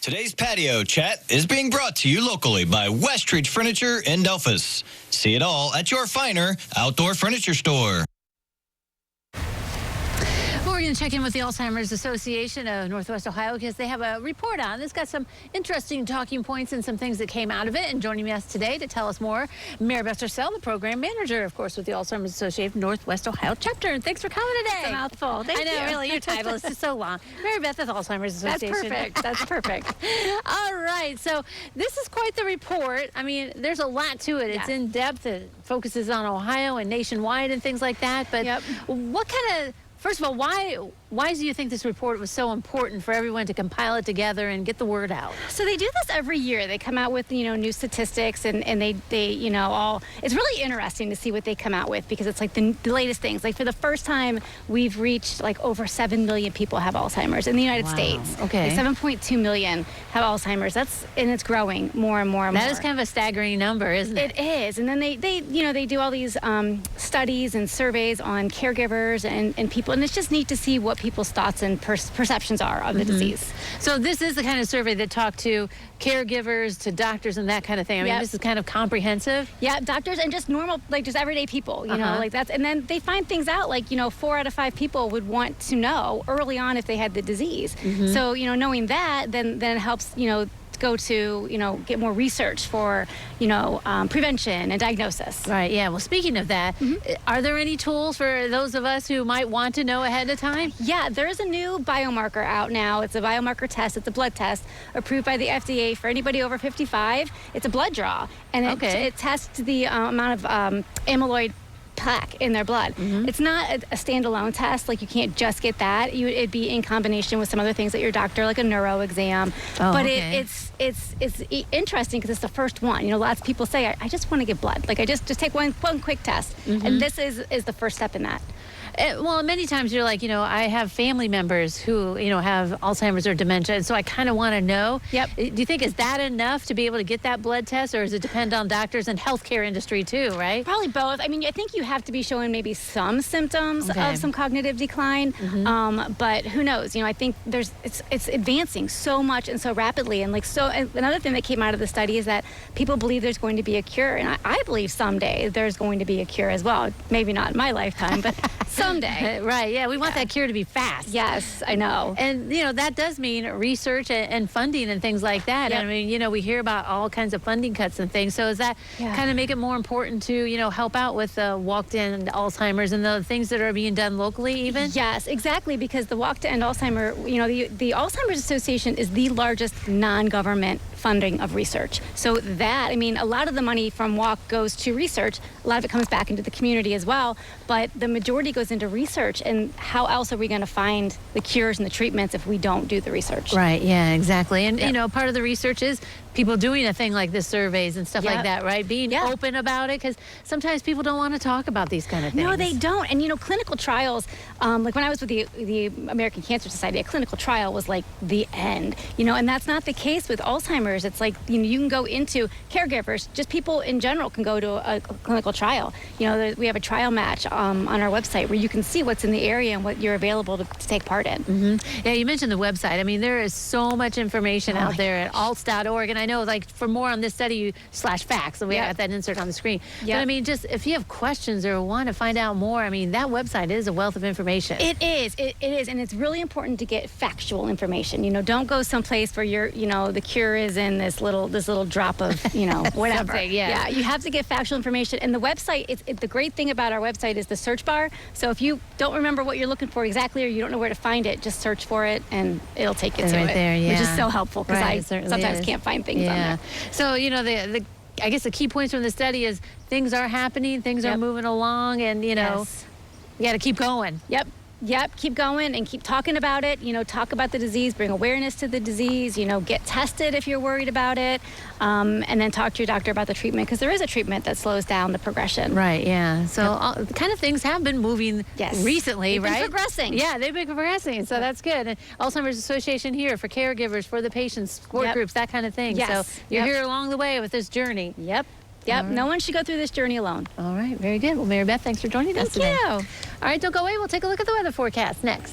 Today's patio chat is being brought to you locally by Westridge Furniture in Delphus. See it all at your finer outdoor furniture store. We're going to check in with the Alzheimer's Association of Northwest Ohio because they have a report on. It's got some interesting talking points and some things that came out of it. And joining us today to tell us more, Marybeth Torsell, the program manager, of course, with the Alzheimer's Association of Northwest Ohio chapter. And thanks for coming today. It's a mouthful. Thank you. I know, really, your title is just so long. Marybeth with Alzheimer's Association. That's perfect. All right. So this is quite the report. I mean, there's a lot to it. It's in depth. It focuses on Ohio and nationwide and things like that. But what kind of... First of all, why do you think this report was so important for everyone to compile it together and get the word out? So they do this every year. They come out with, new statistics and they it's really interesting to see what they come out with because it's like the latest things. Like for the first time, we've reached like over 7 million people have Alzheimer's in the United States. Okay. Like 7.2 million have Alzheimer's. And it's growing more and more and more. That is kind of a staggering number, isn't it? It is. And then they do all these studies and surveys on caregivers and people. And it's just neat to see what people's thoughts and perceptions are of the disease. So this is the kind of survey that talked to caregivers, to doctors, and that kind of thing. I mean, this is kind of comprehensive. Yeah, doctors and just normal, like just everyday people, you know, like that's, and then they find things out like, 4 out of 5 people would want to know early on if they had the disease. So, knowing that, then it helps, go to, get more research for, prevention and diagnosis. Right, yeah. Well, speaking of that, are there any tools for those of us who might want to know ahead of time? Yeah, there's a new biomarker out now. It's a biomarker test. It's a blood test approved by the FDA for anybody over 55. It's a blood draw, and it tests the amount of amyloid plaque in their blood. It's not a standalone test. Like you can't just get that. It'd be in combination with some other things at your doctor, like a neuro exam. It's interesting because it's the first one. Lots of people say, I just want to get blood. Like I just take one quick test, and this is the first step in that. Well, many times you're like, I have family members who, have Alzheimer's or dementia, and so I kind of want to know. Yep. Do you think is that enough to be able to get that blood test, or does it depend on doctors and healthcare industry too, right? Probably both. I mean, I think you have to be showing maybe some symptoms of some cognitive decline, but who knows? I think it's advancing so much and so rapidly, and another thing that came out of the study is that people believe there's going to be a cure, and I believe someday there's going to be a cure as well. Maybe not in my lifetime, but someday. Right, yeah, we want that cure to be fast. Yes, I know. And, that does mean research and funding and things like that. I mean, we hear about all kinds of funding cuts and things. So does that kind of make it more important to, help out with Walk to End Alzheimer's and the things that are being done locally even? Yes, exactly, because the Walk to End Alzheimer, the Alzheimer's Association is the largest non-government funding of research. So a lot of the money from Walk goes to research. A lot of it comes back into the community as well, but the majority goes into research. And how else are we going to find the cures and the treatments if we don't do the research? Right, yeah, exactly. And, part of the research is people doing a thing like this, surveys and stuff like that, right? Being open about it, because sometimes people don't want to talk about these kind of things. No, they don't. And, clinical trials, like when I was with the American Cancer Society, a clinical trial was like the end, and that's not the case with Alzheimer's. It's like, you can go into caregivers, just people in general can go to a clinical trial. We have a trial match on our website where you can see what's in the area and what you're available to take part in. Yeah, you mentioned the website. I mean, there is so much information out there at alts.org. And I know, like, for more on this study, /facts, so we have that insert on the screen. But I mean, just if you have questions or want to find out more, I mean, that website is a wealth of information. It is. It is. And it's really important to get factual information. Don't go someplace where the cure is in this little drop of, whatever. Yeah, you have to get factual information. And the website, the great thing about our website is the search bar. So if you don't remember what you're looking for exactly, or you don't know where to find it, just search for it and it'll take you to it. There, which is so helpful because I sometimes can't find things on there. So, I guess the key points from the study is things are happening, things are moving along, and, you got to keep going. Yep, keep going and keep talking about it. Talk about the disease, bring awareness to the disease, get tested if you're worried about it, and then talk to your doctor about the treatment, because there is a treatment that slows down the progression. Right, yeah. So kind of things have been moving recently, right? They've been progressing. Yeah, they've been progressing, so that's good. And Alzheimer's Association here for caregivers, for the patients, support groups, that kind of thing. Yes. So you're here along the way with this journey. Yep. No one should go through this journey alone. All right, very good. Well, Marybeth, thanks for joining us today. Thank you. All right, don't go away. We'll take a look at the weather forecast next.